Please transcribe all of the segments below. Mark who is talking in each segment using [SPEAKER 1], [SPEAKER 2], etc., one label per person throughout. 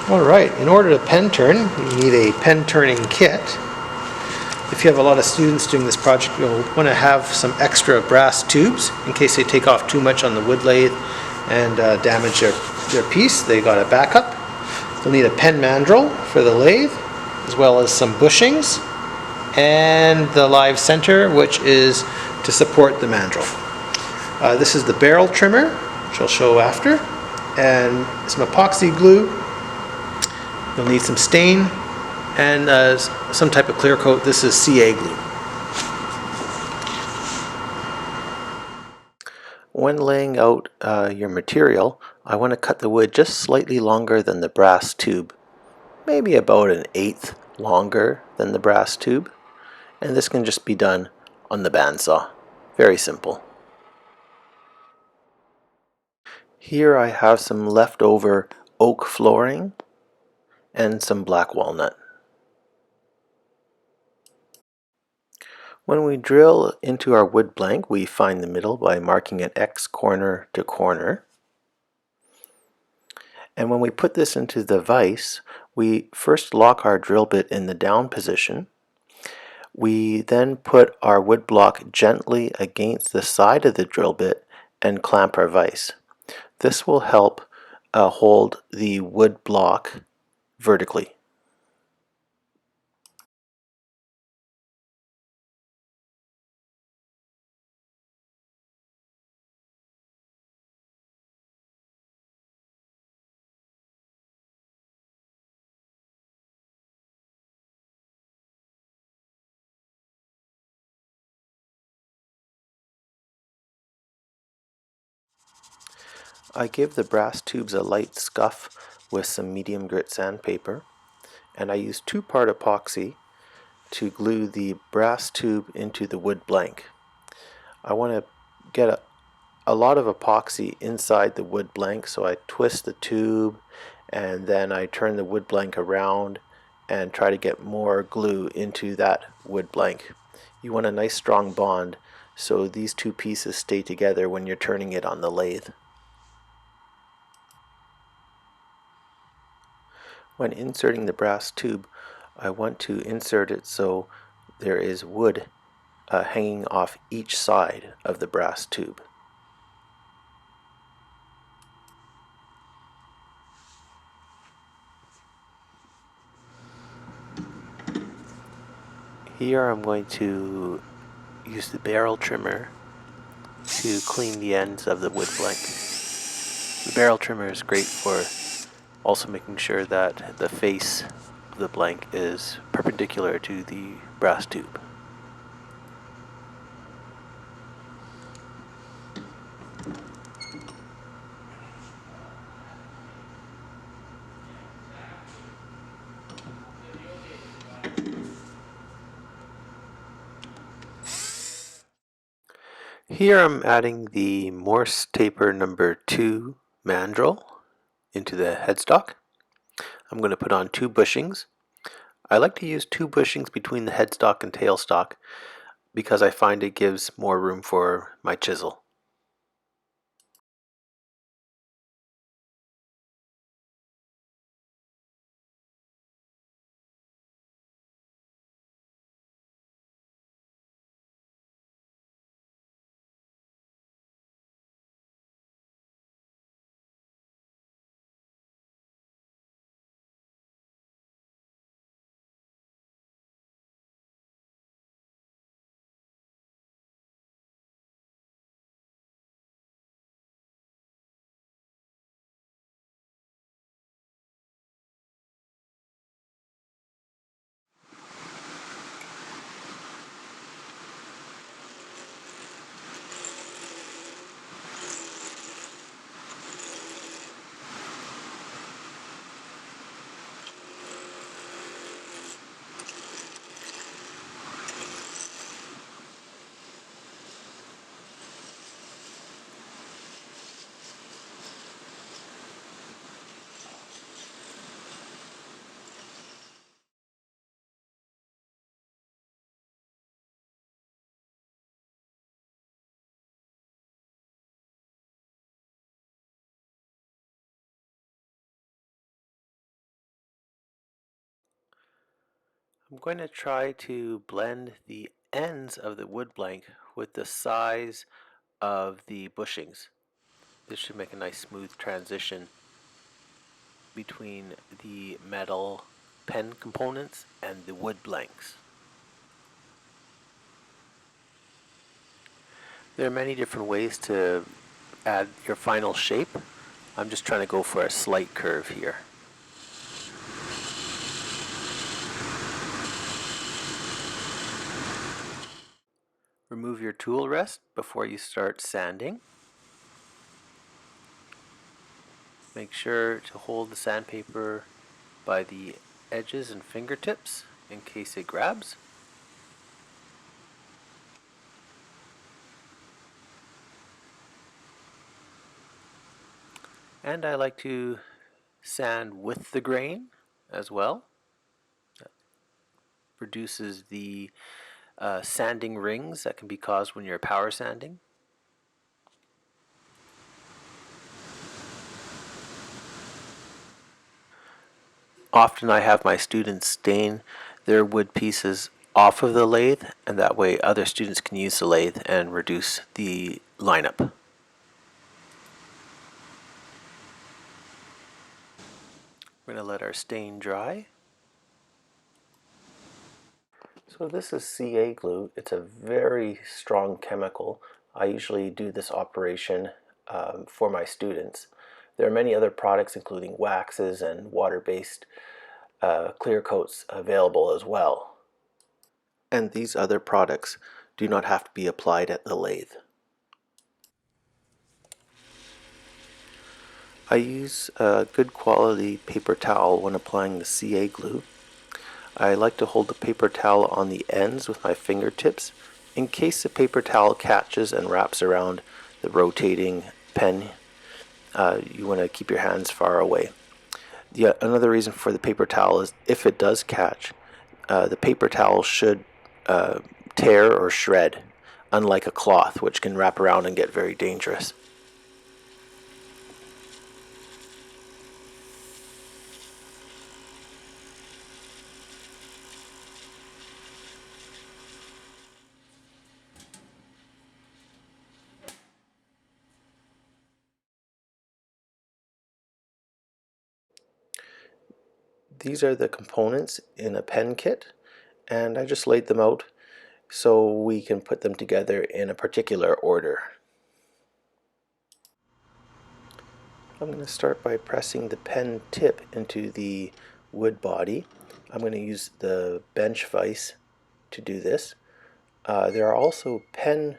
[SPEAKER 1] Alright, in order to pen turn, you need a pen turning kit. If you have a lot of students doing this project, you'll want to have some extra brass tubes in case they take off too much on the wood lathe and damage their piece. They got a backup. You'll need a pen mandrel for the lathe, as well as some bushings, and the live center, which is to support the mandrel. This is the barrel trimmer, which I'll show after, and some epoxy glue. You'll need some stain and some type of clear coat. This is CA glue. When laying out your material, I want to cut the wood just slightly longer than the brass tube, maybe about an eighth longer than the brass tube, and this can just be done on the bandsaw. Very simple. Here I have some leftover oak flooring and some black walnut. When we drill into our wood blank, we find the middle by marking an X corner to corner. And when we put this into the vise, we first lock our drill bit in the down position. We then put our wood block gently against the side of the drill bit and clamp our vise. This will help hold the wood block vertically. I give the brass tubes a light scuff with some medium grit sandpaper, and I use 2-part epoxy to glue the brass tube into the wood blank. I want to get a lot of epoxy inside the wood blank, so I twist the tube and then I turn the wood blank around and try to get more glue into that wood blank. You want a nice strong bond so these two pieces stay together when you're turning it on the lathe. When inserting the brass tube, I want to insert it so there is wood hanging off each side of the brass tube. Here I'm going to use the barrel trimmer to clean the ends of the wood blank. The barrel trimmer is great for also making sure that the face of the blank is perpendicular to the brass tube. Here I'm adding the Morse taper number 2 mandrel into the headstock. I'm going to put on 2 bushings. I like to use 2 bushings between the headstock and tailstock because I find it gives more room for my chisel.
[SPEAKER 2] I'm going to try to blend the ends of the wood blank with the size of the bushings. This should make a nice smooth transition between the metal pen components and the wood blanks. There are many different ways to add your final shape. I'm just trying to go for a slight curve here. Remove your tool rest before you start sanding. Make sure to hold the sandpaper by the edges and fingertips in case it grabs. And I like to sand with the grain as well. That reduces the sanding rings that can be caused when you're power sanding. Often I have my students stain their wood pieces off of the lathe, and that way other students can use the lathe and reduce the lineup. We're going to let our stain dry. So this is CA glue. It's a very strong chemical. I usually do this operation for my students. There are many other products including waxes and water-based clear coats available as well. And these other products do not have to be applied at the lathe. I use a good quality paper towel when applying the CA glue. I like to hold the paper towel on the ends with my fingertips in case the paper towel catches and wraps around the rotating pen. You want to keep your hands far away. Another reason for the paper towel is if it does catch, the paper towel should tear or shred, unlike a cloth, which can wrap around and get very dangerous. These are the components in a pen kit, and I just laid them out so we can put them together in a particular order. I'm going to start by pressing the pen tip into the wood body. I'm going to use the bench vise to do this. There are also pen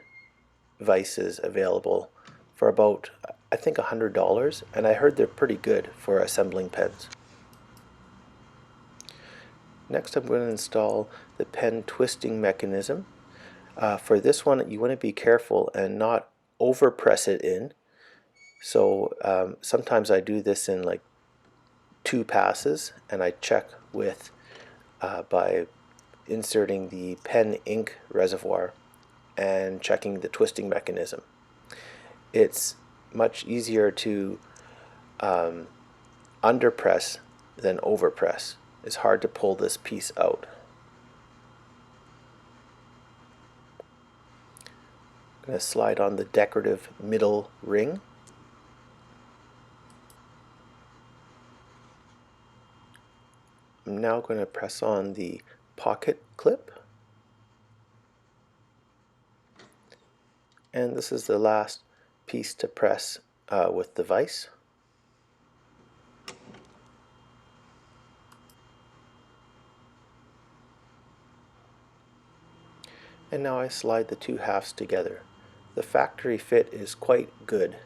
[SPEAKER 2] vices available for about, I think, $100, and I heard they're pretty good for assembling pens. Next, I'm going to install the pen twisting mechanism. For this one, you want to be careful and not over press it in. So sometimes I do this in like 2 passes, and I check with by inserting the pen ink reservoir and checking the twisting mechanism. It's much easier to underpress than overpress. It's hard to pull this piece out. I'm going to slide on the decorative middle ring. I'm now going to press on the pocket clip. And this is the last piece to press with the vise. And now I slide the 2 halves together. The factory fit is quite good.